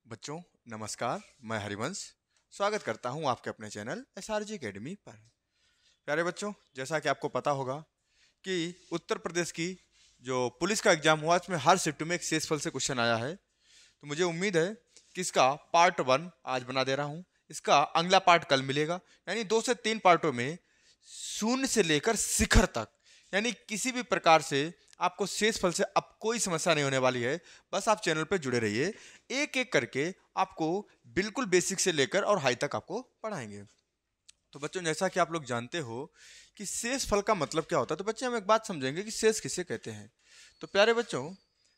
बच्चों नमस्कार, मैं हरिवंश स्वागत करता हूं आपके अपने चैनल SRG एकेडमी पर। प्यारे बच्चों, जैसा कि आपको पता होगा कि उत्तर प्रदेश की जो पुलिस का एग्जाम हुआ इसमें हर शिफ्ट में एक शेषफल से क्वेश्चन आया है। तो मुझे उम्मीद है कि इसका पार्ट 1 आज बना दे रहा हूं। इसका अगला पार्ट कल मिलेगा, यानी 2 से 3 पार्टों में शून्य से लेकर शिखर तक, यानी किसी भी प्रकार से आपको शेषफल से अब कोई समस्या नहीं होने वाली है। बस आप चैनल पर जुड़े रहिए, एक एक करके आपको बिल्कुल बेसिक से लेकर और हाई तक आपको पढ़ाएंगे। तो बच्चों, जैसा कि आप लोग जानते हो कि शेषफल का मतलब क्या होता है, तो बच्चे हम एक बात समझेंगे कि शेष किसे कहते हैं। तो प्यारे बच्चों,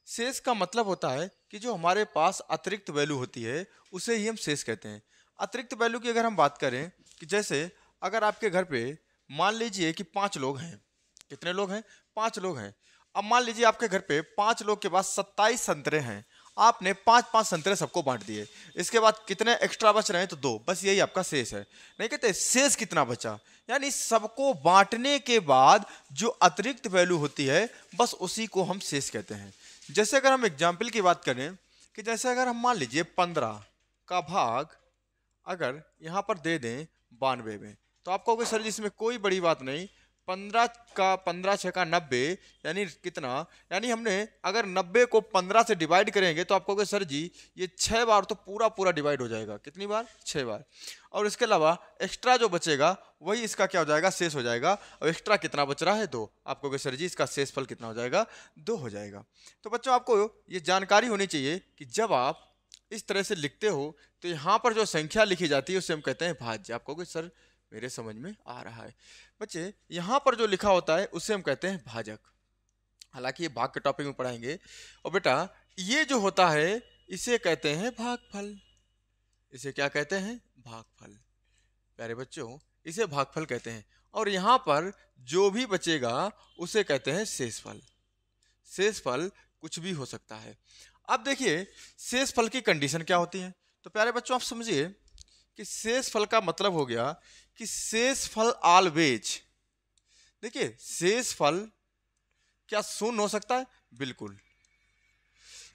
शेष का मतलब होता है कि जो हमारे पास अतिरिक्त वैल्यू होती है उसे ही हम शेष कहते हैं। अतिरिक्त वैल्यू की अगर हम बात करें कि जैसे अगर आपके घर पे मान लीजिए कि 5 लोग हैं। कितने लोग हैं? 5 लोग हैं। अब मान लीजिए आपके घर पे 5 लोग के पास 27 संतरे हैं। आपने 5-5 संतरे सबको बांट दिए। इसके बाद कितने एक्स्ट्रा बच रहे हैं? तो 2। बस यही आपका शेष है। नहीं कहते शेष कितना बचा, यानी सबको बांटने के बाद जो अतिरिक्त वैल्यू होती है बस उसी को हम शेष कहते हैं। जैसे अगर हम एग्जाम्पल की बात करें कि जैसे अगर हम मान लीजिए 15 का भाग अगर यहाँ पर दे दें 92 में, तो आप कहोगे सर जी इसमें कोई बड़ी बात नहीं, 15 6 का 90, यानी कितना, यानी हमने अगर 90 को 15 से डिवाइड करेंगे तो आप कहोगे सर जी ये 6 बार तो पूरा डिवाइड हो जाएगा। कितनी बार? 6 बार। और इसके अलावा एक्स्ट्रा जो बचेगा वही इसका क्या हो जाएगा? शेष हो जाएगा। और एक्स्ट्रा कितना बच रहा है? 2। आप कहोगे सर जी इसका शेषफल कितना हो जाएगा? 2 हो जाएगा। तो बच्चों, आपको ये जानकारी होनी चाहिए कि जब आप इस तरह से लिखते हो तो यहाँ पर जो संख्या लिखी जाती है उसे हम कहते हैं भाज्य। आप कहोगे सर मेरे समझ में आ रहा है। बच्चे, यहाँ पर जो लिखा होता है उसे हम कहते हैं भाजक। हालांकि ये भाग के टॉपिक में पढ़ाएंगे। और बेटा ये जो होता है इसे कहते हैं भागफल। इसे क्या कहते हैं? भागफल। प्यारे बच्चों, इसे भागफल कहते हैं। और यहाँ पर जो भी बचेगा उसे कहते हैं शेषफल। शेषफल कुछ भी हो सकता है। अब देखिए शेषफल की कंडीशन क्या होती है। तो प्यारे बच्चों, आप समझिए कि शेषफल का मतलब हो गया कि शेषफल ऑलवेज। देखिए शेषफल क्या शून्य हो सकता है? बिल्कुल।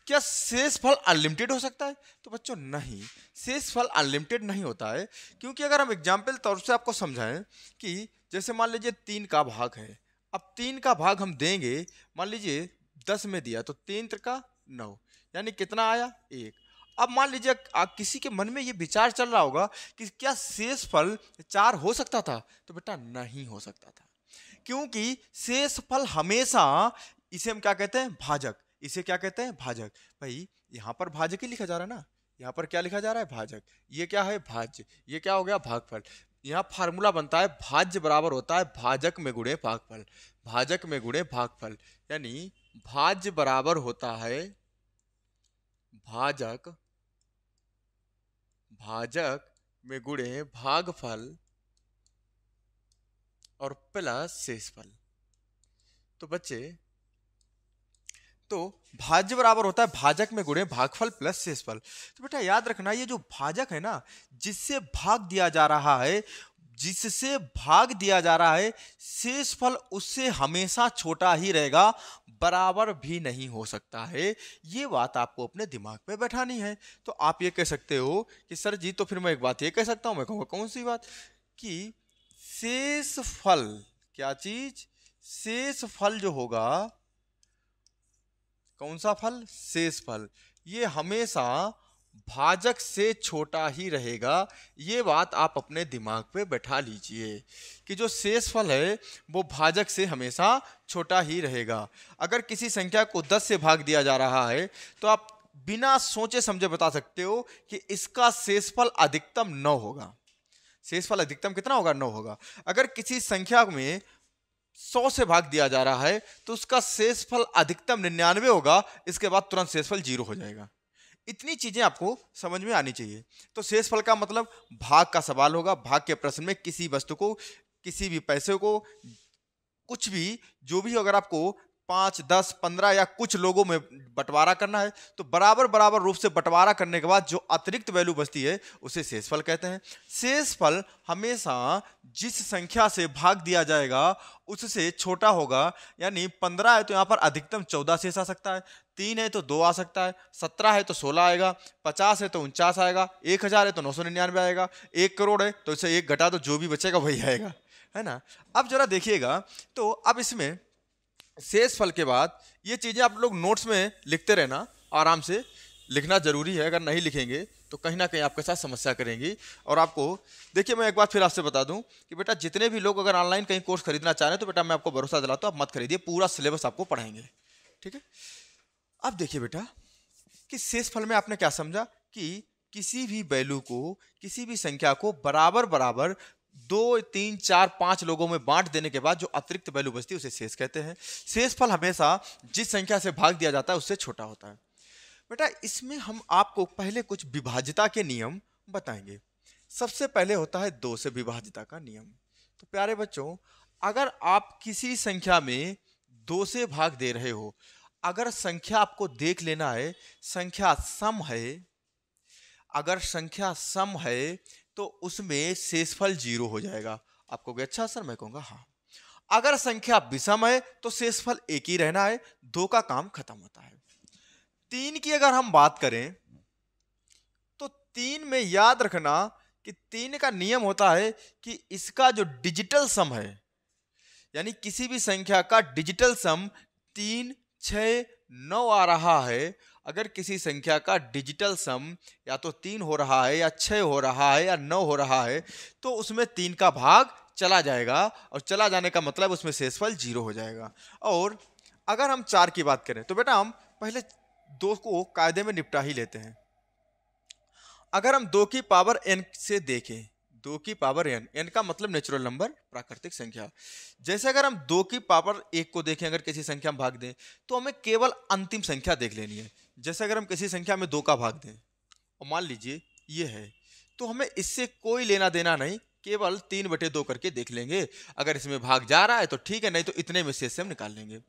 क्या शेषफल अनलिमिटेड हो सकता है? तो बच्चों नहीं, शेषफल अनलिमिटेड नहीं होता है। क्योंकि अगर हम एग्जाम्पल तौर से आपको समझाएं कि जैसे मान लीजिए 3 का भाग है। अब 3 का भाग हम देंगे, मान लीजिए 10 में दिया तो 3 का 9, यानी कितना आया? 1। अब मान लीजिए किसी के मन में ये विचार चल रहा होगा कि क्या शेषफल 4 हो सकता था? तो बेटा नहीं हो सकता था, क्योंकि शेषफल हमेशा, इसे हम क्या कहते हैं? भाजक। इसे क्या कहते हैं? भाजक। भाई यहाँ पर भाजक ही लिखा जा रहा है ना, यहाँ पर क्या लिखा जा रहा है? भाजक। ये क्या है? भाज्य। ये क्या हो गया? भागफल। यहाँ फार्मूला बनता है भाज्य बराबर होता है भाजक में गुणे भागफल। भाजक में गुणे भागफल, यानी भाज्य बराबर होता है भाजक में गुणे भागफल और प्लस शेषफल। तो बच्चे, तो भाज्य बराबर होता है भाजक में गुणे भागफल प्लस शेषफल। तो बेटा याद रखना, ये जो भाजक है ना, जिससे भाग दिया जा रहा है, शेषफल उससे हमेशा छोटा ही रहेगा, बराबर भी नहीं हो सकता है। ये बात आपको अपने दिमाग में बैठानी है। तो आप ये कह सकते हो कि सर जी तो फिर मैं एक बात ये कह सकता हूं, मैं कहूँगा कौन सी बात, कि शेषफल, क्या चीज? शेषफल जो होगा, कौन सा फल? शेषफल, ये हमेशा भाजक से छोटा ही रहेगा। ये बात आप अपने दिमाग पे बैठा लीजिए कि जो शेषफल है वो भाजक से हमेशा छोटा ही रहेगा। अगर किसी संख्या को 10 से भाग दिया जा रहा है तो आप बिना सोचे समझे बता सकते हो कि इसका शेषफल अधिकतम 9 होगा। शेषफल अधिकतम कितना होगा? 9 होगा। अगर किसी संख्या में 100 से भाग दिया जा रहा है तो उसका शेषफल अधिकतम 99 होगा। इसके बाद तुरंत शेषफल 0 हो जाएगा। इतनी चीजें आपको समझ में आनी चाहिए। तो शेषफल का मतलब भाग का सवाल होगा। भाग के प्रश्न में किसी वस्तु को, किसी भी पैसे को, कुछ भी, जो भी अगर आपको 5, 10, 15 या कुछ लोगों में बंटवारा करना है, तो बराबर बराबर रूप से बंटवारा करने के बाद जो अतिरिक्त वैल्यू बचती है उसे शेषफल कहते हैं। शेषफल हमेशा जिस संख्या से भाग दिया जाएगा उससे छोटा होगा। यानी 15 है तो यहाँ पर अधिकतम 14 शेष आ सकता है, 3 है तो 2 आ सकता है, 17 है तो 16 आएगा, 50 है तो 49 आएगा, 1000 है तो 999 आएगा, 1 करोड़ है तो इसे 1 घटा दो, जो भी बचेगा वही आएगा, है ना। अब जरा देखिएगा, तो अब इसमें शेषफल के बाद ये चीजें आप लोग नोट्स में लिखते रहना, आराम से लिखना जरूरी है। अगर नहीं लिखेंगे तो कहीं ना कहीं आपके साथ समस्या करेंगी। और आपको देखिए, मैं एक बात फिर आपसे बता दूं कि बेटा जितने भी लोग अगर ऑनलाइन कहीं कोर्स खरीदना चाह रहे हैं तो बेटा मैं आपको भरोसा दिलाता हूं, आप मत खरीदिए, पूरा सिलेबस आपको पढ़ाएंगे, ठीक है। अब देखिए बेटा कि शेषफल में आपने क्या समझा कि किसी भी वैल्यू को, किसी भी संख्या को बराबर बराबर 2, 3, 4, 5 लोगों में बांट देने के बाद जो अतिरिक्त वैल्यू बचती है उसे शेष कहते हैं। शेषफल हमेशा जिस संख्या से भाग दिया जाता है उससे छोटा होता है। बेटा इसमें हम आपको पहले कुछ विभाज्यता के नियम बताएंगे। सबसे पहले होता है 2 से विभाज्यता का नियम। तो प्यारे बच्चों, अगर आप किसी संख्या में 2 से भाग दे रहे हो, अगर संख्या आपको देख लेना है, संख्या सम है, अगर संख्या सम है तो उसमें शेषफल 0 हो जाएगा। आप कहोगे अच्छा सर, मैं कहूंगा हाँ। अगर संख्या विषम है तो शेषफल 1 ही रहना है, 2 का काम खत्म होता है। 3 की अगर हम बात करें तो 3 में याद रखना कि 3 का नियम होता है कि इसका जो डिजिटल सम है, यानी किसी भी संख्या का डिजिटल सम 3, 6, 9 आ रहा है। अगर किसी संख्या का डिजिटल सम या तो 3 हो रहा है या 6 हो रहा है या 9 हो रहा है तो उसमें 3 का भाग चला जाएगा, और चला जाने का मतलब उसमें शेषफल 0 हो जाएगा। और अगर हम 4 की बात करें तो बेटा हम पहले 2 को कायदे में निपटा ही लेते हैं। अगर हम 2 की पावर n से देखें, 2 की पावर n, n का मतलब नेचुरल नंबर, प्राकृतिक संख्या। जैसे अगर हम 2 की पावर 1 को देखें, अगर किसी संख्या में भाग दें तो हमें केवल अंतिम संख्या देख लेनी है। जैसे अगर हम किसी संख्या में 2 का भाग दें और मान लीजिए ये है, तो हमें इससे कोई लेना देना नहीं, केवल 3/2 करके देख लेंगे। अगर इसमें भाग जा रहा है तो ठीक है, नहीं तो इतने में शेष से हम निकाल लेंगे।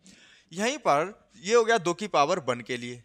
यहीं पर ये हो गया 2 की पावर 1 के लिए।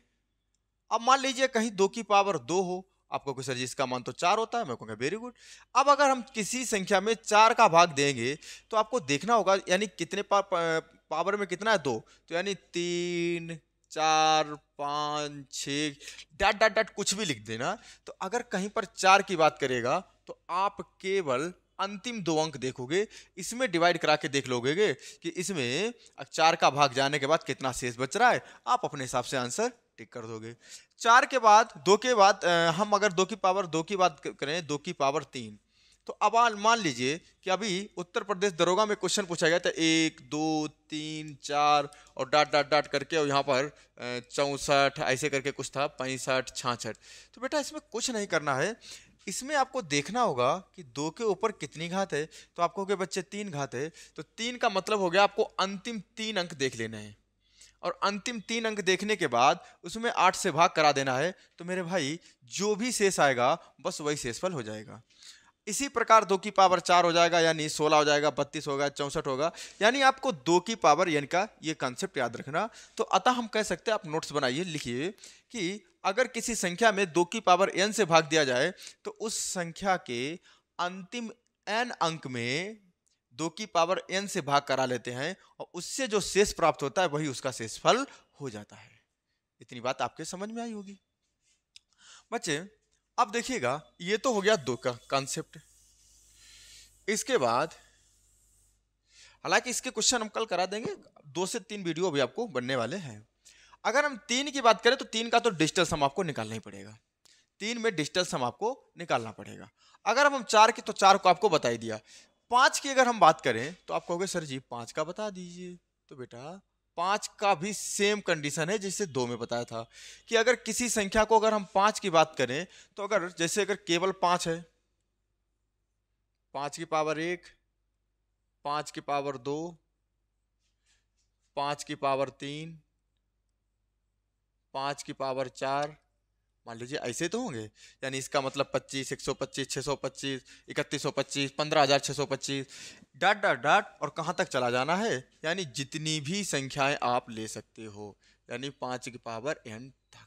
अब मान लीजिए कहीं 2 की पावर 2 हो, आपको कोई सर जी इसका मान तो 4 होता है, मैं कहूँगा वेरी गुड। अब अगर हम किसी संख्या में 4 का भाग देंगे तो आपको देखना होगा, यानी कितने पावर में कितना है 2, तो यानी 3, 4, 5, 6 डैट डैट डैट कुछ भी लिख देना। तो अगर कहीं पर 4 की बात करेगा तो आप केवल अंतिम 2 अंक देखोगे, इसमें डिवाइड करा के देख लोगे कि इसमें 4 का भाग जाने के बाद कितना शेष बच रहा है, आप अपने हिसाब से आंसर टिक कर दोगे। 4 के बाद 2 के बाद हम अगर 2 की पावर 2 की बात करें, 2 की पावर 3, तो अब मान लीजिए कि अभी उत्तर प्रदेश दरोगा में क्वेश्चन पूछा गया था 1, 2, 3, 4 और डाट डाट डाट करके, और यहाँ पर 64 ऐसे करके कुछ था, 65, 66। तो बेटा इसमें कुछ नहीं करना है, इसमें आपको देखना होगा कि 2 के ऊपर कितनी घात है। तो आप कहोगे बच्चे 3 घात है, तो 3 का मतलब हो गया आपको अंतिम 3 अंक देख लेने हैं, और अंतिम 3 अंक देखने के बाद उसमें 8 से भाग करा देना है। तो मेरे भाई जो भी शेष आएगा बस वही शेषफल हो जाएगा। इसी प्रकार 2 की पावर 4 हो जाएगा, यानी 16 हो जाएगा, 32 होगा, 64 होगा। यानी आपको 2 की पावर n का ये कंसेप्ट याद रखना। तो अतः हम कह सकते हैं, आप नोट्स बनाइए, लिखिए कि अगर किसी संख्या में 2 की पावर n से भाग दिया जाए तो उस संख्या के अंतिम n अंक में 2 की पावर n से भाग करा लेते हैं, और उससे जो शेष प्राप्त होता है वही उसका शेषफल हो जाता है। इतनी बात आपके समझ में आई होगी बच्चे। अब देखिएगा, ये तो हो गया 2 का कॉन्सेप्ट। इसके बाद हालांकि इसके क्वेश्चन हम कल करा देंगे, 2 से 3 वीडियो अभी आपको बनने वाले हैं। अगर हम 3 की बात करें तो 3 का तो डिजिटल सम आपको निकालना ही पड़ेगा, 3 में डिजिटल सम आपको निकालना पड़ेगा। अगर हम 4 की, तो 4 को आपको बता ही दिया। 5 की अगर हम बात करें तो आप कहोगे सर जी 5 का बता दीजिए। तो बेटा 5 का भी सेम कंडीशन है जैसे 2 में बताया था, कि अगर किसी संख्या को अगर हम 5 की बात करें तो अगर जैसे अगर केवल 5 है, 5 की पावर 1, 5 की पावर 2, 5 की पावर 3, 5 की पावर 4, मान लीजिए ऐसे तो होंगे, यानी इसका मतलब 25, 125, 625, 3125, 15,625, डॉट डॉट डॉट, और कहाँ तक चला जाना है, यानी जितनी भी संख्याएं आप ले सकते हो, यानी 5 की पावर n तक।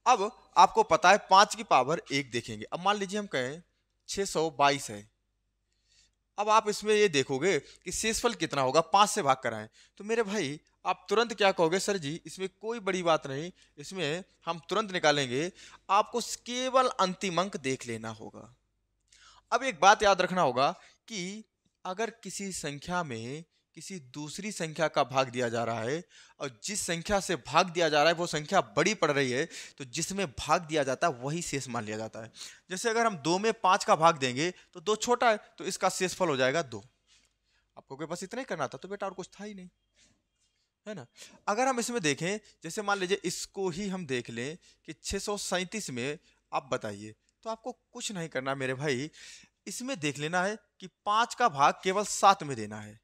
अब आपको पता है 5 की पावर 1 देखेंगे। अब मान लीजिए हम कहें 622 है। अब आप इसमें ये देखोगे कि शेषफल कितना होगा, 5 से भाग कराएं, तो मेरे भाई आप तुरंत क्या कहोगे, सर जी इसमें कोई बड़ी बात नहीं, इसमें हम तुरंत निकालेंगे, आपको केवल अंतिम अंक देख लेना होगा। अब एक बात याद रखना होगा कि अगर किसी संख्या में किसी दूसरी संख्या का भाग दिया जा रहा है और जिस संख्या से भाग दिया जा रहा है वो संख्या बड़ी पड़ रही है, तो जिसमें भाग दिया जाता है वही शेष मान लिया जाता है। जैसे अगर हम 2 में 5 का भाग देंगे तो 2 छोटा है, तो इसका शेषफल हो जाएगा 2। आपको के पास इतना ही करना था, तो बेटा और कुछ था ही नहीं, है ना। अगर हम इसमें देखें, जैसे मान लीजिए इसको ही हम देख लें कि 637 में आप बताइए, तो आपको कुछ नहीं करना मेरे भाई, इसमें देख लेना है कि 5 का भाग केवल 7 में देना है,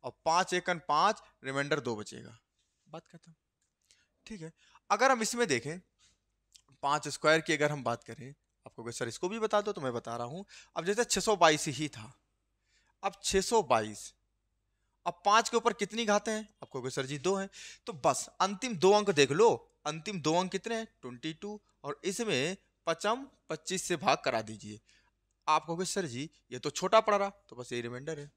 और 5 एकन 5, रिमाइंडर 2 बचेगा, बात खत्म। ठीक है, अगर हम इसमें देखें 5 स्क्वायर की अगर हम बात करें, आपको सर इसको भी बता दो, तो मैं बता रहा हूं। अब जैसे 622 ही था, अब 622, अब 5 के ऊपर कितनी घातें हैं, आपको कहोगे सर जी 2 हैं, तो बस अंतिम 2 अंक देख लो, अंतिम 2 अंक कितने हैं 22, और इसमें 25 से भाग करा दीजिए। आप कहोगे सर जी ये तो छोटा पड़ रहा, तो बस ये रिमाइंडर है।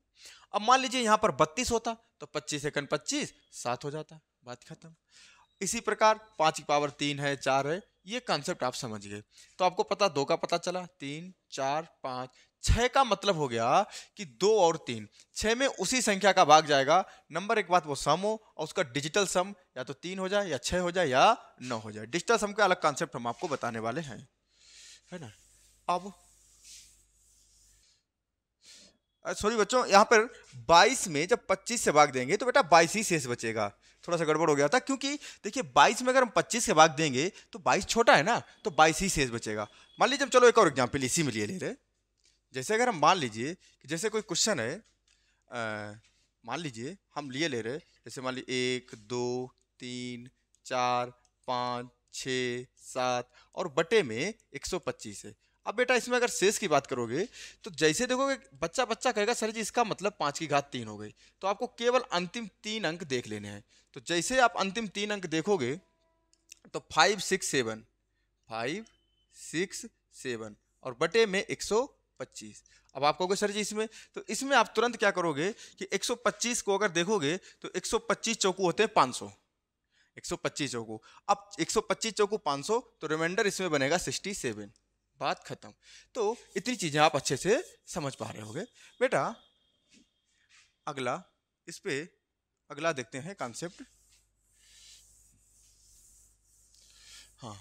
अब मान लीजिए यहाँ पर 32 होता, तो 25 एकन 25, 7 हो जाता, बात खत्म। इसी प्रकार 5 की पावर 3 है, 4 है, ये कॉन्सेप्ट आप समझ गए। तो आपको पता 2 का पता चला, 3, 4, 5, 6 का मतलब हो गया कि 2 और 3, 6 में उसी संख्या का भाग जाएगा। नंबर एक बात वो सम हो, और उसका डिजिटल सम या तो 3 हो जाए या 6 हो जाए या 9 हो जाए। डिजिटल सम का अलग कॉन्सेप्ट हम आपको बताने वाले हैं, है ना। अब सॉरी बच्चों, यहाँ पर 22 में जब 25 से भाग देंगे तो बेटा 22 ही शेष बचेगा। थोड़ा सा गड़बड़ हो गया था, क्योंकि देखिए 22 में अगर हम 25 से भाग देंगे तो 22 छोटा है ना, तो 22 ही शेष बचेगा। मान लीजिए, चलो एक और एग्जाम्पल इसी में लिए ले रहे। जैसे अगर हम मान लीजिए कि जैसे कोई क्वेश्चन है, मान लीजिए हम लिए ले रहे, जैसे मान लीजिए 1, 2, 3, 4, 5, 6, 7 और बटे में 125 है। अब बेटा इसमें अगर शेष की बात करोगे तो जैसे देखोगे बच्चा बच्चा कहेगा सर जी इसका मतलब 5 की घात 3 हो गई, तो आपको केवल अंतिम 3 अंक देख लेने हैं। तो जैसे आप अंतिम 3 अंक देखोगे तो 5, 6, 7, 5, 6, 7 और बटे में 125। अब आप कहोगे सर जी इसमें, तो इसमें आप तुरंत क्या करोगे कि 125 को अगर देखोगे तो 125 चौकू होते हैं 500, 125 चौकू। अब 125 चौकू 500, तो रिमाइंडर इसमें बनेगा 67, बात खत्म। तो इतनी चीजें आप अच्छे से समझ पा रहे होगे बेटा। अगला इस पे अगला देखते हैं कॉन्सेप्ट। हाँ,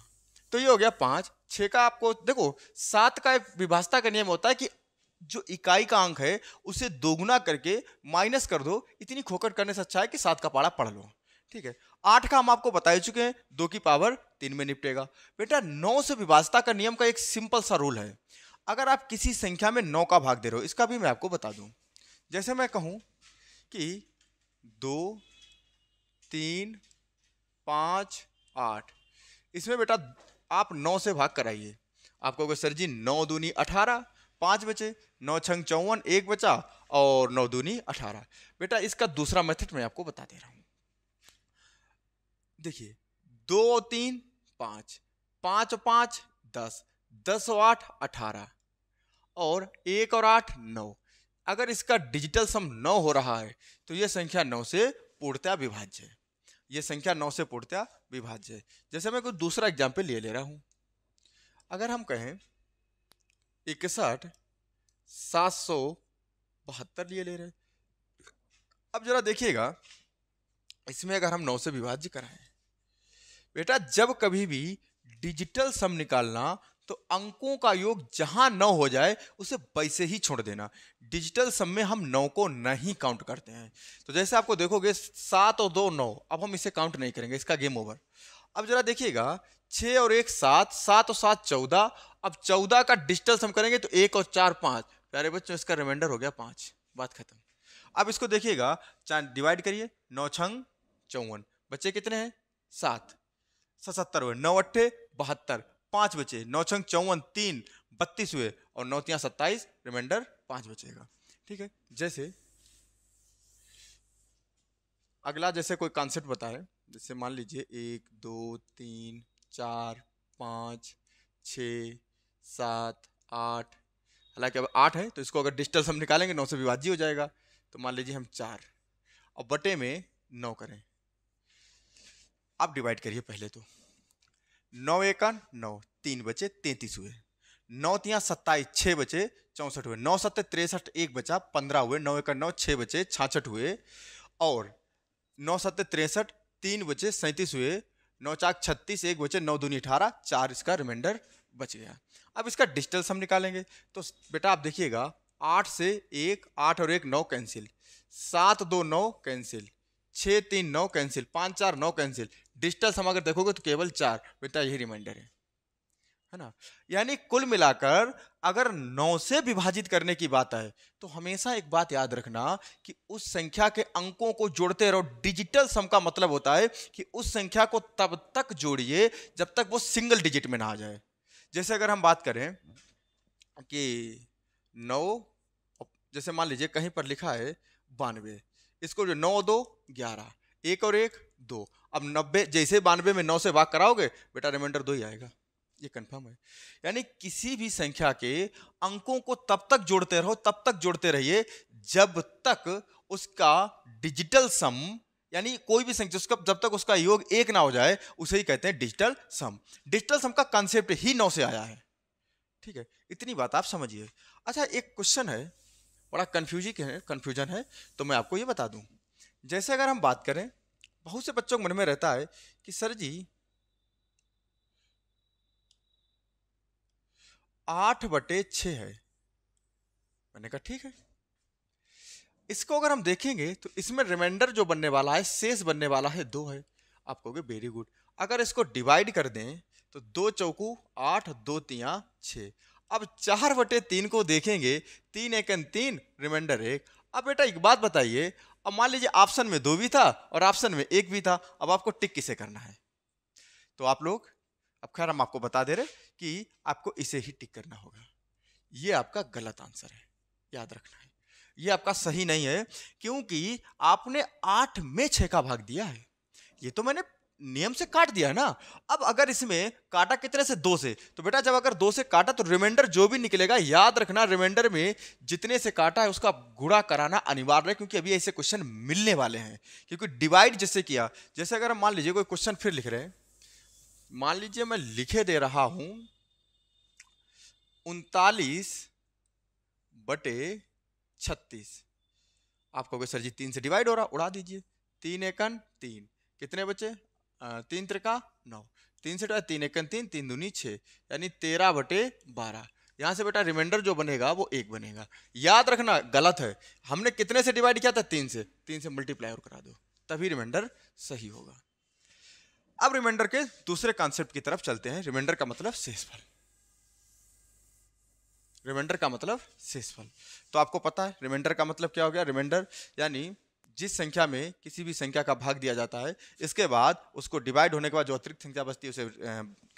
तो ये हो गया 5, 6 का आपको देखो 7 का एक विभाजता का नियम होता है कि जो इकाई का अंक है उसे दोगुना करके माइनस कर दो। इतनी खोखट करने से अच्छा है कि 7 का पारा पढ़ लो, ठीक है। 8 का हम आपको बता ही चुके हैं, 2 की पावर 3 में निपटेगा। बेटा 9 से विभाजता का नियम का एक सिंपल सा रूल है। अगर आप किसी संख्या में 9 का भाग दे रहे हो, इसका भी मैं आपको बता दूं। जैसे मैं कहूं कि 2, 3, 5, 8, इसमें बेटा आप 9 से भाग कराइए। आप कहोगे सर जी 9 दूनी 18, 5 बचे, 9 छंग 54, 1 बचा और 9 दूनी 18। बेटा इसका दूसरा मेथड मैं आपको बता दे रहा हूं। देखिए 2 और 3 5, 5 और 5 10, 10 और 8 18 और 1 और 8 9। अगर इसका डिजिटल सम 9 हो रहा है तो यह संख्या 9 से पूर्णतः विभाज्य है। यह संख्या 9 से पूर्णतः विभाज्य है। जैसे मैं कोई दूसरा एग्जाम्पल ले रहा हूं। अगर हम कहें 61 772 ले रहे हैं। अब जरा देखिएगा इसमें अगर हम 9 से विभाज्य कराएं, बेटा जब कभी भी डिजिटल सम निकालना तो अंकों का योग जहां 9 हो जाए उसे वैसे ही छोड़ देना। डिजिटल सम में हम 9 को नहीं काउंट करते हैं। तो जैसे आपको देखोगे 7 और 2 9, अब हम इसे काउंट नहीं करेंगे, इसका गेम ओवर। अब जरा देखिएगा 6 और 1 7, 7 और 7 14। अब 14 का डिजिटल सम करेंगे तो 1 और 4 5। प्यारे बच्चों इसका रिमाइंडर हो गया 5, बात खत्म। अब इसको देखिएगा, डिवाइड करिए, 9 छंग 54, बच्चे कितने हैं 7, 77 हुए, 9 अट्ठे 72, 5 बचे, 9 छंग 54, 3 32 हुए और 9 तियां 27, रिमाइंडर 5 बचेगा। ठीक है, जैसे अगला जैसे कोई कॉन्सेप्ट बताए, जैसे मान लीजिए 1 2 3 4 5 6 7 8, हालांकि अब 8 है तो इसको अगर डिजिटल सम निकालेंगे 9 से विभाज्य हो जाएगा, तो मान लीजिए हम 4 और बटे में 9 करें। आप डिवाइड करिए पहले तो 9 एका 9, 3 बचे 33 हुए, 9 तियां 27, 6 बचे 64 हुए, 9 सत्ते 63, 1 बचा 15 हुए, 9 एका 9, 6 बचे 66 हुए और 9 सत्ते 63, 3 बचे 37 हुए, 9 चाक 36, 1 बचे 9 दूनी 18, 4 इसका रिमाइंडर बच गया। अब इसका डिजिटल सम निकालेंगे तो बेटा आप देखिएगा 8 से 1, 8 और 1 9 cancel, 7 2 9 cancel, 6 3 9 cancel, 5 4 9 cancel, digital sum अगर देखोगे तो केवल 4, बेटा यही रिमाइंडर है ना। यानी कुल मिलाकर अगर 9 से विभाजित करने की बात है तो हमेशा एक बात याद रखना कि उस संख्या के अंकों को जोड़ते रहो। डिजिटल सम का मतलब होता है कि उस संख्या को तब तक जोड़िए जब तक वो सिंगल डिजिट में ना आ जाए। जैसे अगर हम बात करें कि 9, जैसे मान लीजिए कहीं पर लिखा है 92, इसको जो 9 2 11, 1 और 1 2, अब 90 जैसे 92 में 9 से भाग कराओगे बेटा रिमाइंडर 2 ही आएगा, ये कंफर्म है। यानी किसी भी संख्या के अंकों को तब तक जोड़ते रहो, तब तक जोड़ते रहिए जब तक उसका डिजिटल सम, यानी कोई भी संख्या उसका जब तक उसका योग 1 ना हो जाए उसे ही कहते हैं डिजिटल सम। डिजिटल सम का कांसेप्ट ही 9 से आया है। ठीक है, इतनी बात आप समझिए। अच्छा, एक क्वेश्चन है, बड़ा कंफ्यूजन है तो मैं आपको ये बता दूं। जैसे अगर हम बात करें, बहुत से बच्चों के मन में रहता है कि सर जी 8/6 है। मैंने कहा ठीक है, इसको अगर हम देखेंगे तो इसमें रिमाइंडर जो बनने वाला है, शेष बनने वाला है 2 है। आप कहोगे वेरी गुड। अगर इसको डिवाइड कर दें तो 2 चौकू 8, 2 तियां 6। अब 4/3 को देखेंगे, 3 एकन 3, रिमाइंडर 1। अब बेटा एक बात बताइए, अब मान लीजिए ऑप्शन में 2 भी था और ऑप्शन में 1 भी था, अब आपको टिक किसे करना है? तो आप लोग, अब खैर हम आपको बता दे रहे कि आपको इसे ही टिक करना होगा। ये आपका गलत आंसर है, याद रखना है। ये आपका सही नहीं है क्योंकि आपने 8 में 6 का भाग दिया है। ये तो मैंने नियम से काट दिया ना। अब अगर इसमें काटा कितने से? 2 से, तो बेटा जब अगर 2 से काटा तो रिमाइंडर जो भी निकलेगा, याद रखना रिमाइंडर में जितने से काटा है उसका गुणा कराना अनिवार्य है, क्योंकि अभी ऐसे क्वेश्चन मिलने वाले हैं। क्योंकि डिवाइड जैसे किया, जैसे अगर हम मान लीजिए कोई क्वेश्चन फिर लिख रहे हैं, मान लीजिए मैं लिखे दे रहा हूं 39/36। आप कहोगे सर जी 3 से डिवाइड हो रहा, उड़ा दीजिए। 3 एकन 3, कितने बचे? 3 त्रिका 9, 3 से 3 एकन 3, 3 दूनी 6, यानी 13/12। यहां से बेटा रिमाइंडर जो बनेगा वो 1 बनेगा। याद रखना गलत है, हमने कितने से डिवाइड किया था? 3 से। 3 से मल्टीप्लाई और करा दो, तभी रिमाइंडर सही होगा। अब रिमाइंडर के दूसरे कॉन्सेप्ट की तरफ चलते हैं। रिमाइंडर का मतलब शेषफल। रिमाइंडर का मतलब शेषफल। तो आपको पता है रिमाइंडर का मतलब क्या हो गया? रिमाइंडर यानी जिस संख्या में किसी भी संख्या का भाग दिया जाता है, इसके बाद उसको डिवाइड होने के बाद जो अतिरिक्त संख्या बचती है उसे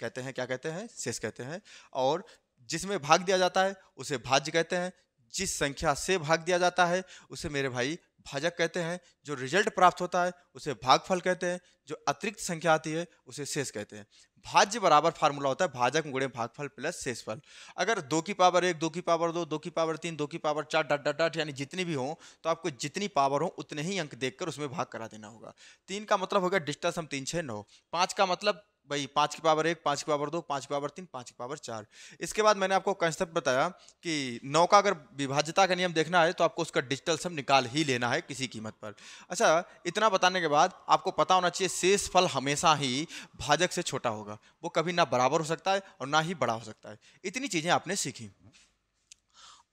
कहते हैं, क्या कहते हैं? शेष कहते हैं। और जिसमें भाग दिया जाता है उसे भाज्य कहते हैं। जिस संख्या से भाग दिया जाता है उसे मेरे भाई भाजक कहते हैं। जो रिजल्ट प्राप्त होता है उसे भागफल कहते हैं। जो अतिरिक्त संख्या आती है उसे शेष कहते हैं। भाज्य बराबर फार्मूला होता है भाजक गुणे भागफल प्लस शेषफल। अगर 2 की पावर 1, 2 की पावर 2, 2 की पावर 3, 2 की पावर 4 डट डट डट यानी जितनी भी हो, तो आपको जितनी पावर हो उतने ही अंक देखकर उसमें भाग करा देना होगा। 3 का मतलब हो गया डिजिटल सम 3 6 9। 5 का मतलब भाई 5 की पावर 1, 5 की पावर 2, 5 की पावर 3, 5 की पावर 4। इसके बाद मैंने आपको कंसेप्ट बताया कि 9 का अगर विभाज्यता का नियम देखना है तो आपको उसका डिजिटल सम निकाल ही लेना है किसी कीमत पर। अच्छा, इतना बताने के बाद आपको पता होना चाहिए शेषफल हमेशा ही भाजक से छोटा होगा। वो कभी ना बराबर हो सकता है और ना ही बड़ा हो सकता है। इतनी चीजें आपने सीखी।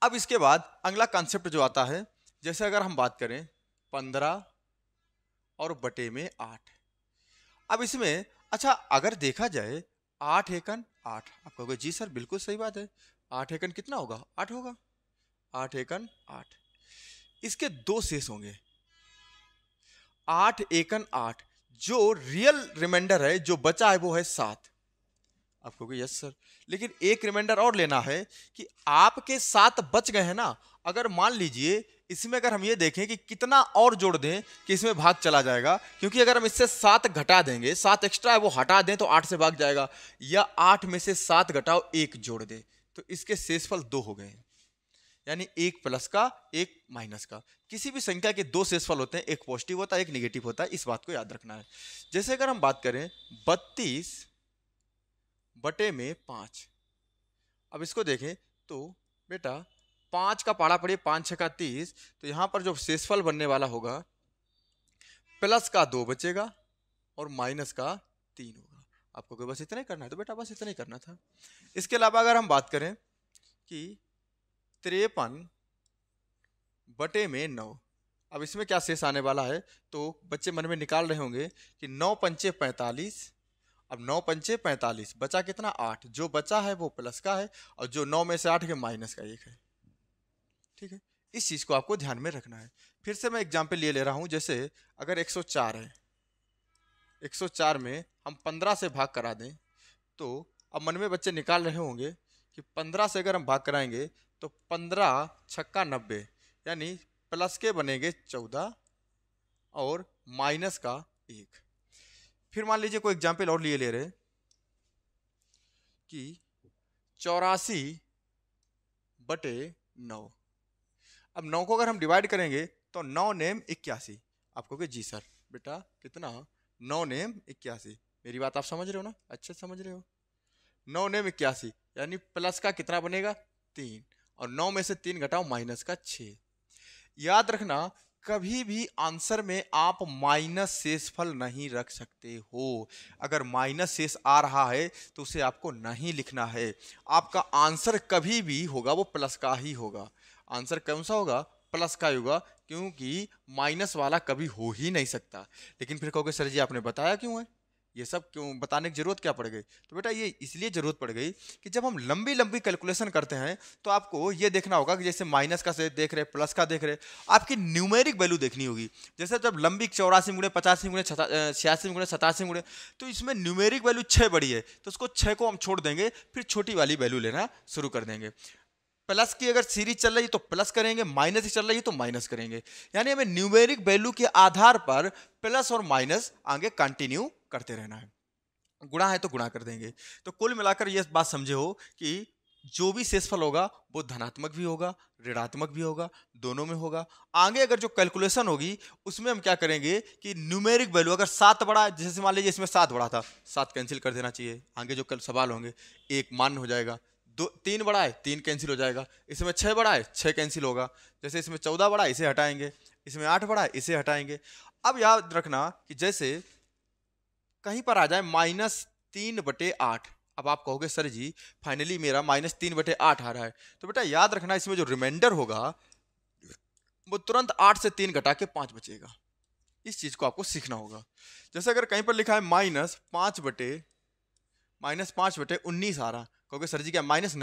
अब इसके बाद अगला कॉन्सेप्ट जो आता है, जैसे अगर हम बात करें 15 और बटे में 8। अब इसमें अच्छा अगर देखा जाए 8 एकन 8, आप कहोगे जी सर बिल्कुल सही बात है, 8 एकन कितना होगा? 8 होगा। 8 एकन 8, इसके 2 शेष होंगे। 8 एकन 8, जो रियल रिमाइंडर है जो बचा है वो है 7। आप कहोगे यस सर, लेकिन एक रिमाइंडर और लेना है कि आपके 7 बच गए हैं ना। अगर मान लीजिए इसमें अगर हम ये देखें कि कितना और जोड़ दें कि इसमें भाग चला जाएगा, क्योंकि अगर हम इससे 7 घटा देंगे, 7 एक्स्ट्रा है वो हटा दें तो 8 से भाग जाएगा, या 8 में से 7 घटाओ 1 जोड़ दें, तो इसके शेषफल 2 हो गए हैं। यानी एक प्लस का एक माइनस का। किसी भी संख्या के 2 शेषफल होते हैं, एक पॉजिटिव होता है एक निगेटिव होता है, इस बात को याद रखना है। जैसे अगर हम बात करें 32 बटे में 5, अब इसको देखें तो बेटा 5 का पहाड़ा पड़िए, 5 6 का 30, तो यहां पर जो शेषफल बनने वाला होगा प्लस का 2 बचेगा और माइनस का 3 होगा। आपको कोई बस इतना ही करना है, तो बेटा बस इतना ही करना था। इसके अलावा अगर हम बात करें कि 53 बटे में 9, अब इसमें क्या शेष आने वाला है, तो बच्चे मन में निकाल रहे होंगे कि 9 पंचे 45, अब 9 पंचे 45, बचा कितना 8, जो बचा है वो प्लस का है और जो 9 में से 8 के माइनस का 1 है। ठीक है, इस चीज को आपको ध्यान में रखना है। फिर से मैं एग्जाम्पल ले रहा हूं, जैसे अगर 104 है, 104 में हम 15 से भाग करा दें, तो अब मन में बच्चे निकाल रहे होंगे कि 15 से अगर हम भाग कराएंगे तो 15 छक्का 90, यानी प्लस के बनेंगे 14 और माइनस का 1। फिर मान लीजिए कोई एग्जाम्पल और लिए ले रहे कि 84 बटे 9, अब 9 को अगर हम डिवाइड करेंगे तो 9 नेम 81। आप कहोगे जी सर बेटा कितना, 9 नेम 81, मेरी बात आप समझ रहे हो ना, अच्छे समझ रहे हो। 9 नेम 81 यानी प्लस का कितना बनेगा 3, और 9 में से 3 घटाओ माइनस का 6। याद रखना कभी भी आंसर में आप माइनस शेषफल नहीं रख सकते हो। अगर माइनस शेष आ रहा है तो उसे आपको नहीं लिखना है। आपका आंसर कभी भी होगा वो प्लस का ही होगा। आंसर कौन सा होगा, प्लस का ही होगा, क्योंकि माइनस वाला कभी हो ही नहीं सकता। लेकिन फिर कहोगे सर जी आपने बताया क्यों है, ये सब क्यों बताने की जरूरत क्या पड़ गई? तो बेटा ये इसलिए जरूरत पड़ गई कि जब हम लंबी लंबी कैलकुलेशन करते हैं तो आपको ये देखना होगा कि जैसे माइनस का से देख रहे, प्लस का देख रहे, आपकी न्यूमेरिक वैल्यू देखनी होगी। जैसे जब लंबी 84 गुणे 85 गुणे 86 गुणे 87 गुणे, तो इसमें न्यूमेरिक वैल्यू 6 बड़ी है, तो उसको 6 को हम छोड़ देंगे, फिर छोटी वाली वैल्यू लेना शुरू कर देंगे। प्लस की अगर सीरीज चल रही है तो प्लस करेंगे, माइनस की चल रही है तो माइनस करेंगे। यानी हमें न्यूमेरिक वैल्यू के आधार पर प्लस और माइनस आगे कंटिन्यू करते रहना है। गुणा है तो गुणा कर देंगे। तो कुल मिलाकर यह बात समझे हो कि जो भी शेषफल होगा वो धनात्मक भी होगा, ऋणात्मक भी होगा, दोनों में होगा। आगे अगर जो कैलकुलेशन होगी उसमें हम क्या करेंगे कि न्यूमेरिक वैल्यू अगर 7 बड़ा, जैसे मान लीजिए इसमें 7 बड़ा था, 7 कैंसिल कर देना चाहिए। आगे जो कल सवाल होंगे 1 मान्य हो जाएगा, 3 बड़ा है 3 कैंसिल हो जाएगा, इसमें 6 बड़ा है 6 कैंसिल होगा, जैसे इसमें 14 बड़ा है इसे हटाएंगे, इसमें 8 बड़ा है इसे हटाएंगे। अब याद रखना कि जैसे कहीं पर आ जाए -3/8, अब आप कहोगे सर जी फाइनली मेरा -3/8 आ रहा है, तो बेटा याद रखना इसमें जो रिमाइंडर होगा वो तुरंत 8 से 3 घटा के 5 बचेगा। इस चीज को आपको सीखना होगा। जैसे अगर कहीं पर लिखा है -5/19 आ रहा, कहोगे सर जी क्या माइनस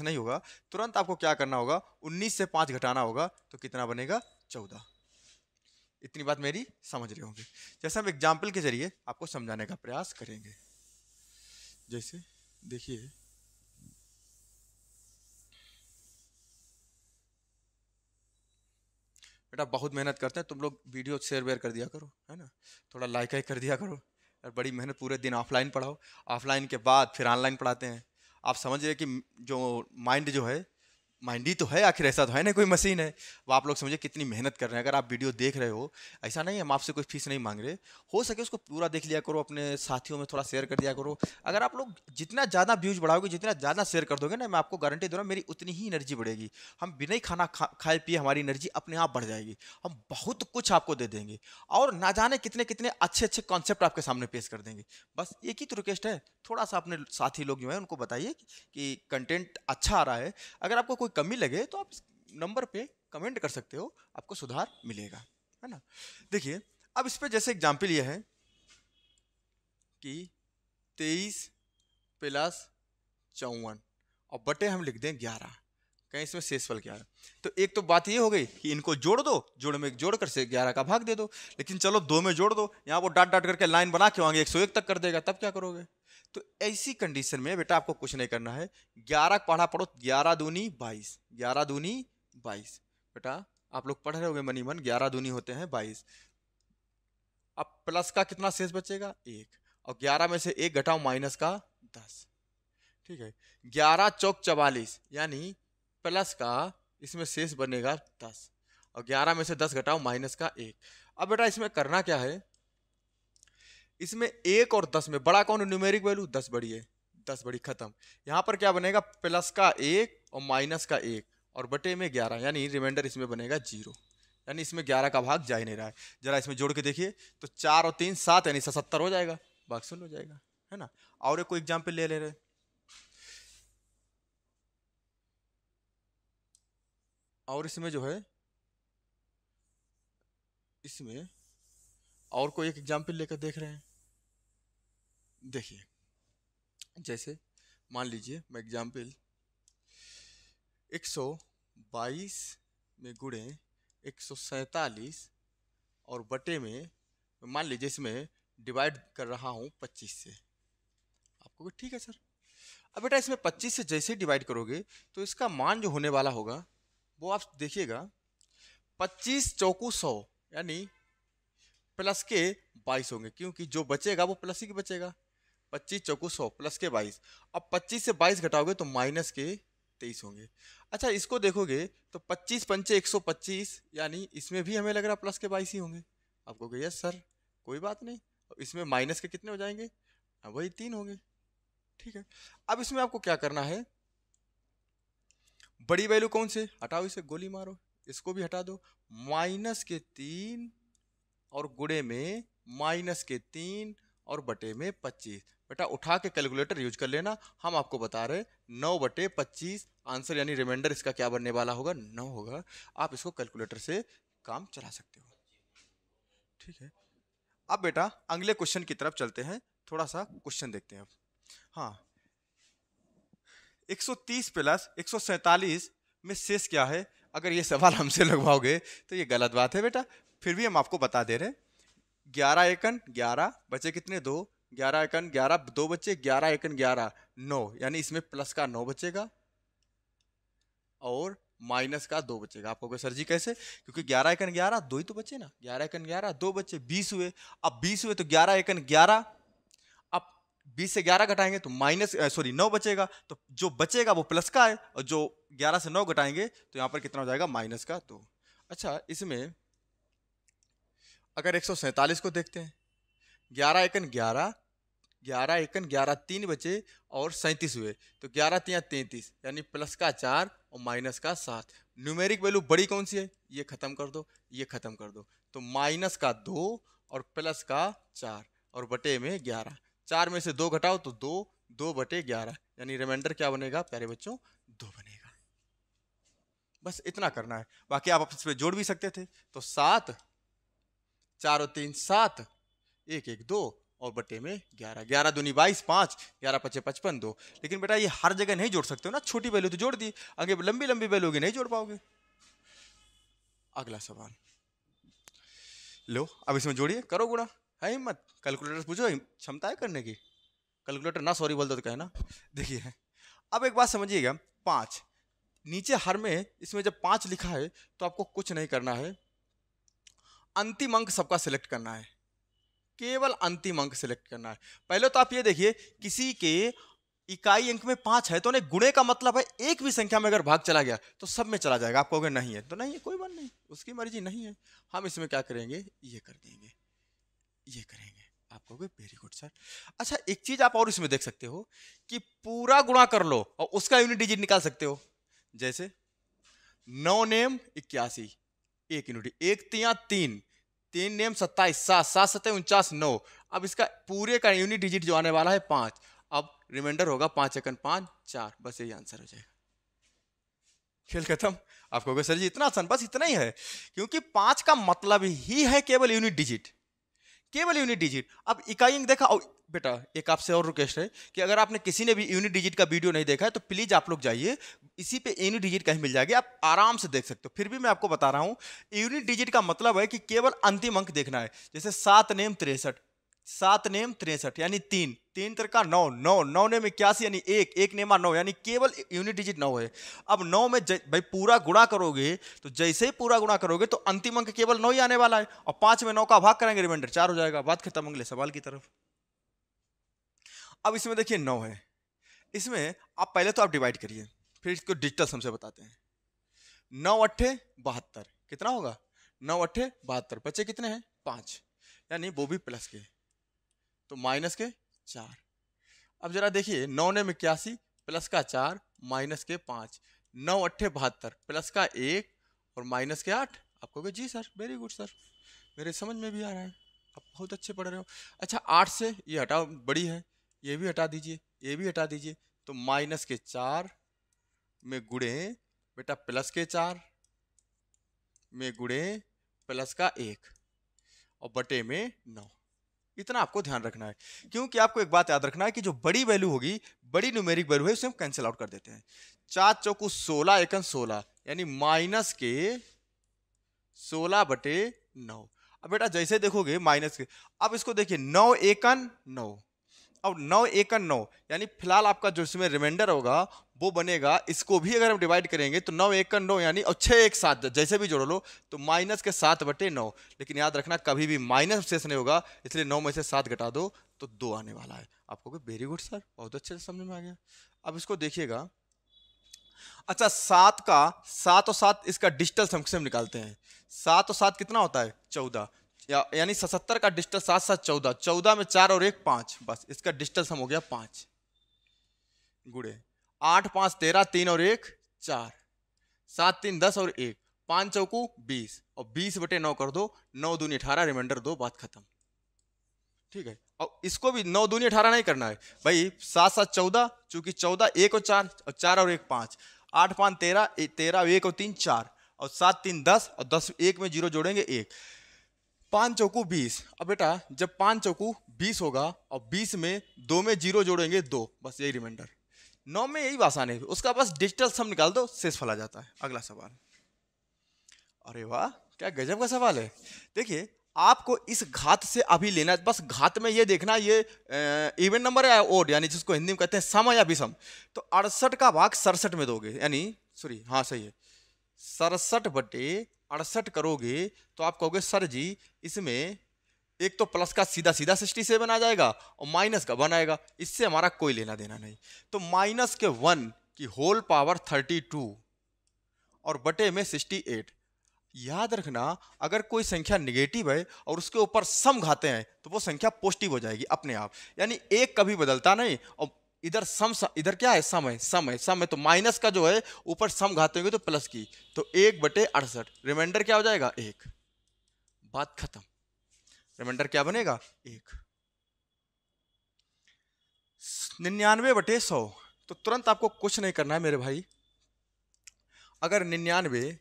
नहीं होगा, तुरंत आपको क्या करना होगा 19 से 5 घटाना होगा, तो कितना बनेगा 14। इतनी बात मेरी समझ रहे होंगे। जैसे हम एग्जाम्पल के जरिए आपको समझाने का प्रयास करेंगे। जैसे देखिए बेटा बहुत मेहनत करते हैं तुम लोग, वीडियो शेयर वेयर कर दिया करो, है ना, थोड़ा लाइक कर दिया करो। और बड़ी मेहनत, पूरे दिन ऑफलाइन पढ़ाओ, ऑफलाइन के बाद फिर ऑनलाइन पढ़ाते हैं। आप समझ रहे कि जो माइंड जो है, माइंड ही तो है आखिर, ऐसा तो है ना कोई मशीन है। वो आप लोग समझिए कितनी मेहनत कर रहे हैं। अगर आप वीडियो देख रहे हो, ऐसा नहीं हम आपसे कोई फीस नहीं मांग रहे, हो सके उसको पूरा देख लिया करो, अपने साथियों में थोड़ा शेयर कर दिया करो। अगर आप लोग जितना ज़्यादा व्यूज बढ़ाओगे, जितना ज़्यादा शेयर कर दोगे ना, मैं आपको गारंटी दे रहा हूँ मेरी उतनी ही एनर्जी बढ़ेगी। हम बिना ही खाना खाए पिए हमारी एनर्जी अपने आप बढ़ जाएगी। हम बहुत कुछ आपको दे देंगे और ना जाने कितने कितने अच्छे अच्छे कॉन्सेप्ट आपके सामने पेश कर देंगे। बस एक ही तो रिक्वेस्ट है, थोड़ा सा अपने साथी लोग जो है उनको बताइए कि कंटेंट अच्छा आ रहा है। अगर आपको कोई कमी लगे तो आप नंबर पे कमेंट कर सकते हो, आपको सुधार मिलेगा, है ना। देखिए अब इस पे जैसे एग्जाम्पल ये है कि 23 + 54 और बटे हम लिख दें 11, कहीं इसमें शेषफल क्या है। तो एक तो बात ये हो गई कि इनको जोड़ दो, जोड़ में जोड़कर से 11 का भाग दे दो। लेकिन चलो 2 में जोड़ दो, यहाँ वो डाट डाट करके लाइन बना के आएंगे 101 तक कर देगा, तब क्या करोगे? तो ऐसी कंडीशन में बेटा आपको कुछ नहीं करना है, 11 पढ़ा पढ़ो, 11 दूनी 22, 11 दूनी 22। बेटा आप लोग पढ़ रहे होगे मनी मन, 11 दूनी होते हैं 22। अब प्लस का कितना शेष बचेगा 1, और 11 में से 1 घटाओ माइनस का 10, ठीक है। 11 चौक 44, यानी प्लस का इसमें शेष बनेगा 10, और 11 में से 10 घटाओ माइनस का 1। अब बेटा इसमें करना क्या है, इसमें 1 और 10 में बड़ा कौन है न्यूमेरिक वैल्यू, 10 बड़ी है, 10 बड़ी, खत्म। यहां पर क्या बनेगा, प्लस का 1 और माइनस का 1 और बटे में 11, यानी रिमाइंडर इसमें बनेगा 0, यानी इसमें 11 का भाग जा ही नहीं रहा है। जरा इसमें जोड़ के देखिए तो 4 और 3 7, यानी 77 हो जाएगा, भाग शून्य हो जाएगा, है ना। और एक कोई एग्जाम्पल ले रहे, और इसमें जो है, इसमें और कोई एक एग्जाम्पल लेकर देख रहे हैं। देखिए जैसे मान लीजिए मैं एग्जाम्पल 122 में गुणे 147 और बटे में मान लीजिए इसमें डिवाइड कर रहा हूं 25 से। आपको ठीक है सर। अब बेटा इसमें 25 से जैसे डिवाइड करोगे तो इसका मान जो होने वाला होगा वो आप देखिएगा, 25 चौकू 100, यानी प्लस के 22 होंगे, क्योंकि जो बचेगा वो प्लस ही बचेगा। 25 चौकू 100 प्लस के 22। अब 25 से 22 घटाओगे तो माइनस के 23 होंगे। अच्छा इसको देखोगे तो 25 पंचे 125, यानी इसमें भी हमें लग रहा प्लस के 22 ही होंगे। आपको कहिए सर कोई बात नहीं, इसमें माइनस के कितने हो जाएंगे, वही 3 होंगे, ठीक है। अब इसमें आपको क्या करना है, बड़ी वैल्यू कौन से, हटाओ इसे, गोली मारो, इसको भी हटा दो, माइनस के 3 और गुणे में माइनस के 3 और बटे में 25। बेटा उठा के कैलकुलेटर यूज कर लेना, हम आपको बता रहे 9 बटे 25 आंसर, यानी रिमाइंडर इसका क्या बनने वाला होगा, 9 होगा। आप इसको कैलकुलेटर से काम चला सकते हो, ठीक है। अब बेटा अगले क्वेश्चन की तरफ चलते हैं, थोड़ा सा क्वेश्चन देखते हैं अब। हाँ 130 प्लस 147 में शेष क्या है, अगर ये सवाल हमसे लगवाओगे तो ये गलत बात है बेटा, फिर भी हम आपको बता दे रहे। 11 एकन 11 बचे कितने 2, 11 एकन 11 2 बचे, 11 एकन 11 9, यानी इसमें प्लस का 9 बचेगा और माइनस का 2 बचेगा। आप कहोगे सर जी कैसे, क्योंकि 11 एकन 11 2 ही तो बचे ना, 11 एकन 11 2 बचे, 20 हुए। अब 20 हुए तो 11 एकन 11, अब 20 से 11 घटाएंगे तो माइनस 9 बचेगा, तो जो बचेगा वो प्लस का है, और जो 11 से 9 घटाएंगे तो यहाँ पर कितना हो जाएगा, माइनस का 2। अच्छा इसमें अगर 147 को देखते हैं, 11 एकन 11 11 एकन 11 3 बचे और 37 हुए, तो 11 3 33, यानी प्लस का 4 और माइनस का 7। न्यूमेरिक वैल्यू बड़ी कौन सी है, ये खत्म कर दो, ये खत्म कर दो, तो माइनस का 2 और प्लस का 4 और बटे में 11। 4 में से 2 घटाओ तो 2, 2 बटे 11, यानी रिमाइंडर क्या बनेगा प्यारे बच्चों, 2 बनेगा। बस इतना करना है, बाकी आप आपस में जोड़ भी सकते थे, तो 7 4 और 3 7, 1 1 2 और बटे में 11, 11 दूनी 22 5, 11 पचे 55 2। लेकिन बेटा ये हर जगह नहीं जोड़ सकते हो ना, छोटी वैल्यू तो जोड़ दी, आगे लंबी लंबी वैल्यू होगी नहीं जोड़ पाओगे। अगला सवाल लो, अब इसमें जोड़िए, करो गुणा, है हिम्मत, कैलकुलेटर पूछो क्षमता है करने की, कैलकुलेटर ना सॉरी बोल दो तो कहना। देखिए अब एक बात समझिएगा, 5 नीचे हर में, इसमें जब 5 लिखा है तो आपको कुछ नहीं करना है, अंतिम अंक सबका सिलेक्ट करना है, केवल अंतिम अंक सिलेक्ट करना है। पहले तो आप ये देखिए, किसी के इकाई अंक में 5 है तो उन्हें गुणे का मतलब है एक भी संख्या में अगर भाग चला गया तो सब में चला जाएगा। आप कहोगे नहीं है तो नहीं है, कोई बात नहीं, उसकी मर्जी नहीं है। हम इसमें क्या करेंगे, ये कर देंगे, ये करेंगे। आप कहोगे वेरी गुड सर। अच्छा एक चीज आप और इसमें देख सकते हो कि पूरा गुणा कर लो और उसका यूनिट डिजिट निकाल सकते हो। जैसे 9 नेम 81, 1 यूनिट, 1 3 3, 3 नेम 27, 7 7 7 49 9। अब इसका पूरे का यूनिट डिजिट जो आने वाला है 5। अब रिमाइंडर होगा 5 एकन 5 4, बस यही आंसर हो जाएगा, खेल खत्म। आप कहोगे सर जी इतना आसान, बस इतना ही है, क्योंकि 5 का मतलब ही है केवल यूनिट डिजिट, केवल यूनिट डिजिट। अब इकाई अंक देखा, बेटा एक आपसे और रिक्वेस्ट है कि अगर आपने किसी ने भी यूनिट डिजिट का वीडियो नहीं देखा है तो प्लीज आप लोग जाइए, इसी पे यूनिट डिजिट कहीं मिल जाएगी, आप आराम से देख सकते हो। फिर भी मैं आपको बता रहा हूं, यूनिट डिजिट का मतलब है कि केवल अंतिम अंक देखना है। जैसे 7 नेम 63, 7 नेम 63 यानी 3 3 का 9 9 9 नेम 81 यानी 1 1 नेमा 9 यानी केवल यूनिट डिजिट 9 है। अब 9 में भाई पूरा गुणा करोगे तो जैसे ही पूरा गुणा करोगे तो अंतिम अंक केवल 9 ही आने वाला है, और 5 में 9 का भाग करेंगे रिमाइंडर 4 हो जाएगा। बात खत्म, अगले सवाल की तरफ। अब इसमें देखिए 9 है, इसमें आप पहले तो आप डिवाइड करिए, फिर इसको डिजिटल सम से बताते हैं। 9 अट्ठे 72 कितना होगा? 9 अट्ठे 72, बचे कितने हैं? 5, यानी वो भी प्लस के, तो माइनस के 4। अब जरा देखिए 9 ने 81 प्लस का 4 माइनस के 5, 9 अट्ठे 72 प्लस का 1 और माइनस के 8। आप कहोगे जी सर वेरी गुड सर, मेरे समझ में भी आ रहा है, आप बहुत अच्छे पढ़ रहे हो। अच्छा 8 से ये हटाओ, बड़ी है, ये भी हटा दीजिए, ये भी हटा दीजिए, तो माइनस के 4 में गुणे बेटा प्लस के 4 में गुणे प्लस का 1 और बटे में 9। इतना आपको ध्यान रखना है, क्योंकि आपको एक बात याद रखना है कि जो बड़ी वैल्यू होगी, बड़ी न्यूमेरिक वैल्यू है, उसे हम कैंसिल आउट कर देते हैं। 4 चौकू 16 एकन 16 यानी माइनस के 16 बटे 9। अब बेटा जैसे देखोगे माइनस के, अब इसको देखिए 9 एकन 9, अब 9 एकन 9 यानी फिलहाल आपका जो इसमें रिमाइंडर होगा वो बनेगा, इसको भी अगर हम डिवाइड करेंगे तो 9 एकन 9 यानी, और 6 1 7 जैसे भी जोड़ लो तो माइनस के 7 बटे 9। लेकिन याद रखना कभी भी माइनस शेष नहीं होगा, इसलिए 9 में से 7 घटा दो तो 2 आने वाला है। आपको वेरी गुड सर, बहुत अच्छे से समझ में आ गया। अब इसको देखिएगा, अच्छा 7 का 7 और 7 इसका डिजिटल सम से हम निकालते हैं। 7 और 7 कितना होता है? 14, यानी 77 का डिजिटल 7 7 14, 14 में 4 और 1 5, बस इसका डिजिटल सम हो गया 5 गुणे 8 5 13 3 और 1 4, 7 3 10 और 1 5 चौकू 20 और 20 बटे 9 कर दो, 9 दूनी 18 रिमाइंडर 2, बात खत्म। ठीक है, और इसको भी 9 दूनी 18 नहीं करना है भाई, 7 7 14, चूंकि 14 1 और 4 और 4 और 1 5, 8 5 13 13 1 और 3 4 और 7 3 10 और 10 1 में 0 जोड़ेंगे 1, 5 चौकू 20। अब बेटा जब 5 चौकू 20 होगा और 20 में 2 में 0 जोड़ेंगे 2, बस यही रिमाइंडर। 9 में यही आसान है, उसका बस डिजिटल सम निकाल दो, शेषफल आ जाता है। अगला सवाल, अरे वाह क्या गजब का सवाल है। देखिए आपको इस घात से अभी लेना, बस घात में ये देखना ये इवन नंबर है ओड, यानी जिसको हिंदी में कहते हैं सम या विषम। तो 68 का भाग 67 में दोगे, यानी सॉरी हाँ सही है, 67 बटे 68 करोगे तो आप कहोगे सर जी इसमें एक तो प्लस का सीधा सीधा 67 आ जाएगा और माइनस का 1 आएगा, इससे हमारा कोई लेना देना नहीं। तो माइनस के 1 की होल पावर 32 और बटे में 68। याद रखना अगर कोई संख्या निगेटिव है और उसके ऊपर सम घाते हैं तो वो संख्या पॉजिटिव हो जाएगी अपने आप, यानी एक कभी बदलता नहीं। और इधर सम, इधर क्या है? सम है, सम है, सम है, तो माइनस का जो है ऊपर सम घाते होंगे तो प्लस की, तो 1 बटे 68 रिमाइंडर क्या हो जाएगा? 1, बात खत्म। रिमाइंडर क्या बनेगा? 1। 99 बटे 100, तो तुरंत आपको कुछ नहीं करना है मेरे भाई। अगर 99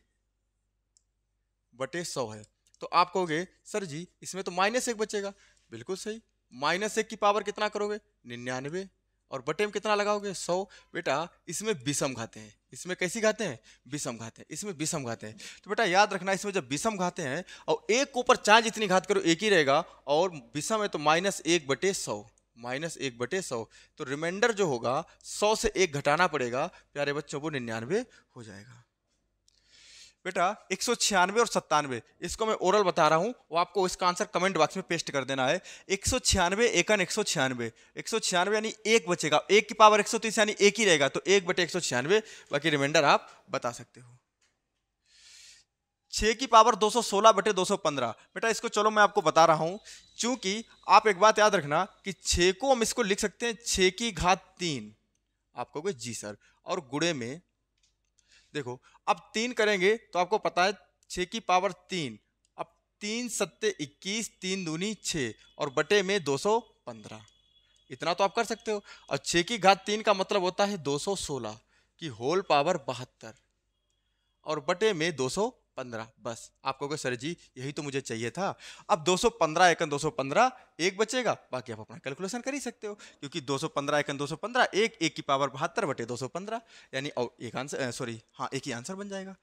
बटे 100 है तो आप कहोगे सर जी इसमें तो -1 बचेगा। बिल्कुल सही, -1 की पावर कितना करोगे? 99 और बटे में कितना लगाओगे? 100। बेटा इसमें विषम घाते हैं, इसमें कैसी घाते हैं? विषम घाते हैं, इसमें विषम घाते हैं। तो बेटा याद रखना इसमें जब विषम घाते हैं और एक के ऊपर चाहे जितनी घात करो एक ही रहेगा, और विषम है तो -1 बटे 100, -1 बटे 100, तो रिमाइंडर जो होगा 100 से 1 घटाना पड़ेगा प्यारे बच्चों, वो 99 हो जाएगा। बेटा 196 और 97, इसको मैं ओरल बता रहा हूं, वो आपको इसका आंसर कमेंट बॉक्स में पेस्ट कर देना है। 196 एकन 196, 196 यानी 1 बचेगा, 1 की पावर 130 यानी 1 ही रहेगा, तो 1 बटे 196, बाकी रिमाइंडर आप बता सकते हो। 6 की पावर 216 बटे 215, बेटा इसको चलो मैं आपको बता रहा हूं, चूंकि आप एक बात याद रखना कि 6 को हम इसको लिख सकते हैं 6 की घात 3, आप कहोगे जी सर, और गुणे में देखो अब 3 करेंगे तो आपको पता है 6 की पावर 3, अब 3 सत्ते 21, 3 दूनी 6 और बटे में 215, इतना तो आप कर सकते हो। और 6 की घात 3 का मतलब होता है 216 की होल पावर 72 और बटे में 215, बस आप कहोगे सर जी यही तो मुझे चाहिए था। अब 215 एकन 215, 1 बचेगा, बाकी आप अपना कैलकुलेशन कर ही सकते हो, क्योंकि 215 एकन 215, 1 की पावर 72 बटे 215, यानी और एक आंसर, सॉरी हाँ एक ही आंसर बन जाएगा।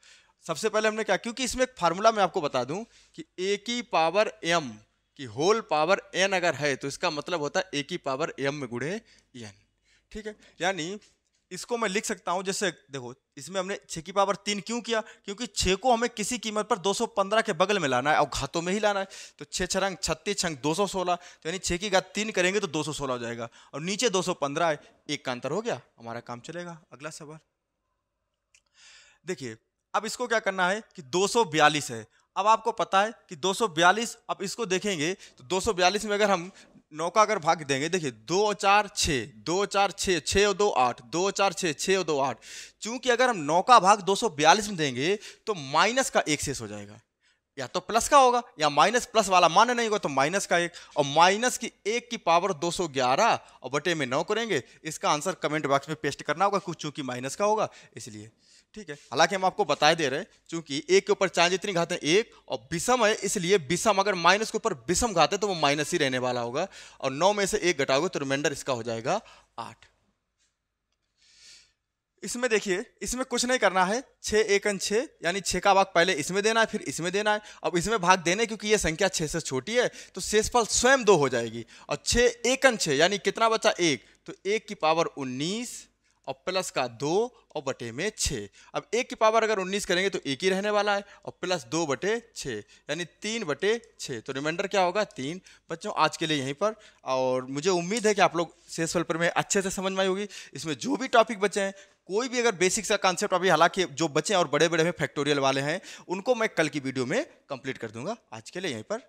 सबसे पहले हमने क्या, क्योंकि इसमें एक फार्मूला मैं आपको बता दूं कि a की पावर m कि होल पावर n अगर है तो इसका मतलब होता है a की पावर m में गुणे n। ठीक है, यानी इसको मैं लिख सकता हूं, जैसे देखो इसमें हमने 6 की पावर 3 क्यों किया, क्योंकि 6 को हमें किसी कीमत पर 215 के बगल में लाना है और घातों में ही लाना है। तो 6 छरंग 36 छंग 216, तो यानी 6 की घात 3 करेंगे तो 216 हो जाएगा और नीचे 215 है, एक का अंतर हो गया, हमारा काम चलेगा। अगला सवाल देखिए, अब इसको क्या करना है कि 242 है। अब आपको पता है कि 242, अब इसको देखेंगे तो 242 में अगर हम 9 का अगर भाग देंगे, देखिए 2 4 6 2 4 6 6 और 2 8 2 4 6 6 और 2 8, चूंकि अगर हम 9 का भाग 242 में देंगे तो माइनस का एक शेष हो जाएगा, या तो प्लस का होगा या माइनस, प्लस वाला मान्य नहीं होगा तो माइनस का एक, और माइनस की 1 की पावर 211 और बटे में 9 करेंगे। इसका आंसर कमेंट बॉक्स में पेस्ट करना होगा, कुछ चूंकि माइनस का होगा इसलिए। ठीक है, हालांकि हम आपको बता दे रहे हैं चूंकि एक के ऊपर चाहे जितनी घात है एक और विषम है, इसलिए विषम अगर माइनस के ऊपर विषम घात है तो वो माइनस ही रहने वाला होगा, और 9 में से 1 घटाओगे तो रिमाइंडर इसका हो जाएगा 8। इसमें देखिए, इसमें कुछ नहीं करना है, 6 एकन 6 यानी 6 का भाग पहले इसमें देना है फिर इसमें देना है। अब इसमें भाग देने क्योंकि ये संख्या 6 से छोटी है तो शेषफल स्वयं 2 हो जाएगी, और 6 एकन 6 यानी कितना बचा 1, तो 1 की पावर 19 और प्लस का 2 और बटे में 6। अब 1 की पावर अगर 19 करेंगे तो 1 ही रहने वाला है, और प्लस 2 बटे 6 यानी 3 बटे 6, तो रिमाइंडर क्या होगा 3। बच्चों आज के लिए यहीं पर, और मुझे उम्मीद है कि आप लोग शेषफल पर में अच्छे से समझ में आई होगी। इसमें जो भी टॉपिक बचे हैं, कोई भी अगर बेसिक सा कॉन्सेप्ट अभी, हालांकि जो बचे और बड़े बड़े में फैक्टोरियल वाले हैं उनको मैं कल की वीडियो में कंप्लीट कर दूंगा। आज के लिए यहीं पर